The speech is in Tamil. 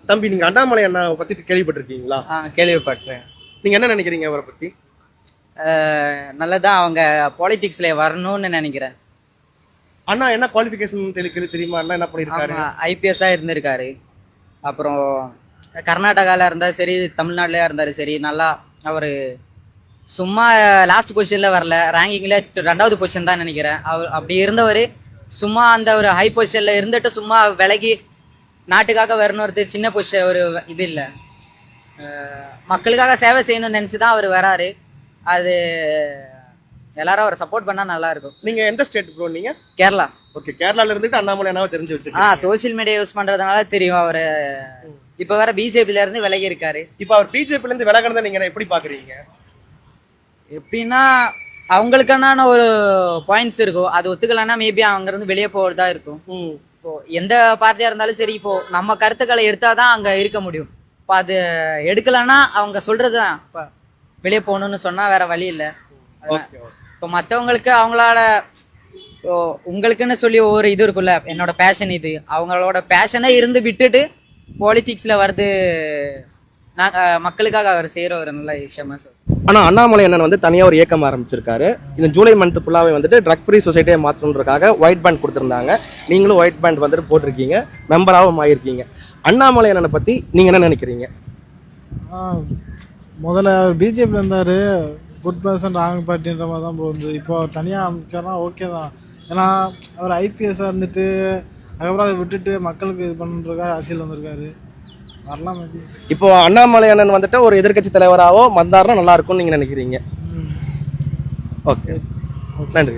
தம்பி, நீங்க அண்ணாமலை அண்ணா பத்தி கேள்விப்பட்டிருக்கீங்களா? கேள்விப்பட்டேன். நீங்க என்ன நினைக்கிறீங்க அவரை பத்தி? நல்லதான், அவங்க பாலிடிக்ஸ்ல வரணும்னு நினைக்கிறேன். அண்ணா என்ன குவாலிஃபிகேஷன் தெரியுமா? அண்ணா என்ன பண்ணிருக்காரு? ஐபிஎஸ்ஸா இருந்திருக்காரு. அப்புறம் கர்நாடகால இருந்தாலும் சரி, தமிழ்நாட்டிலயா இருந்தாலும் சரி, நல்லா அவர் சும்மா லாஸ்ட் பொசிஷன்ல வரல, ரேங்கிங்ல 2வது பொசிஷன் தான் நினைக்கிறேன். அவர் அப்படி இருந்தவர் சும்மா அந்த ஒரு ஹை பொசிஷன்ல இருந்துட்டு சும்மா விலகி நாட்டுக்காக வரணுறது சின்ன பொசிஷன் ஒரு இது இல்லை. மக்களுக்காக சேவை செய்யணும்னு நினச்சி தான் அவர் வராரு. அது எல்லாரும் அவரை சப்போர்ட் பண்ணா நல்லா இருக்கும். நீங்க எந்த ஸ்டேட் ப்ரோ? நீங்க கேரளா. ஓகே, கேரளால இருந்துட்டு அண்ணாமலை அண்ணாவை தெரிஞ்சு வச்சிருக்கீங்க. சோசியல் மீடியா யூஸ் பண்றதுனால தெரியும். அவரு இப்ப வேற பிஜேபில இருந்து விலகி இருக்காரு. இப்ப அவர் பிஜேபில இருந்து விலகிறத நீங்க எப்படி பாக்குறீங்க? எப்படின்னா அவங்களுக்கான ஒரு பாயிண்ட்ஸ் இருக்கும், அது ஒத்துக்கலன்னா மேபி அவங்க இருந்து வெளியே போறதா இருக்கும். இப்போ எந்த பார்ட்டியா இருந்தாலும் சரி, இப்போ நம்ம கருத்துக்களை எடுத்தாதான் அங்க இருக்க முடியும். இப்போ அது எடுக்கலன்னா அவங்க சொல்றதுதான் இப்போ வெளியே போகணும்னு சொன்னா வேற வழி இல்லை. இப்போ மற்றவங்களுக்கு அவங்களால இப்போ உங்களுக்குன்னு சொல்லி ஒவ்வொரு இது இருக்குல்ல, என்னோட பேஷன் இது, அவங்களோட பேஷனை இருந்து விட்டுட்டு பாலிடிக்ஸ்ல வருது. மக்களுக்காக அவர் செய்யற ஒரு நல்ல விஷயமா சொல்றேன். ஆனா அண்ணாமலை அண்ணன் வந்து தனியா ஒரு இயக்கம் ஆரம்பிச்சிருக்காரு. இந்த ஜூலை மந்த் ஃபுல்லாவே வந்துட்டு ட்ரக் ஃப்ரீ சொசைட்டியை மாற்றணுன்றதுக்காக ஒயிட் பேண்ட் கொடுத்துருந்தாங்க. நீங்களும் ஒயிட் பேண்ட் வந்துட்டு போட்டிருக்கீங்க, மெம்பராகவும் ஆகிருக்கீங்க. அண்ணாமலை அண்ணனை பத்தி நீங்க என்ன நினைக்கிறீங்க? முதல்ல அவர் பிஜேபியில் இருந்தார், குட் பர்சன் ராங் பார்ட்டின்ற மாதிரி தான் போகுது. இப்போ அவர் தனியாக அமைச்சார்னா ஓகே தான். ஏன்னா அவர் ஐபிஎஸ்ஸாக இருந்துட்டு அதுக்கப்புறம் அதை விட்டுட்டு மக்களுக்கு இது பண்ணுறதுக்காக அரசியல் வந்திருக்காரு. வரலாம் மேபி. இப்போ அண்ணாமலை அண்ணன் வந்துட்டு ஒரு எதிர்கட்சி தலைவராகவோ வந்தாருன்னா நல்லா இருக்கும்னு நீங்க நினைக்கிறீங்க? ஓகே, நன்றி.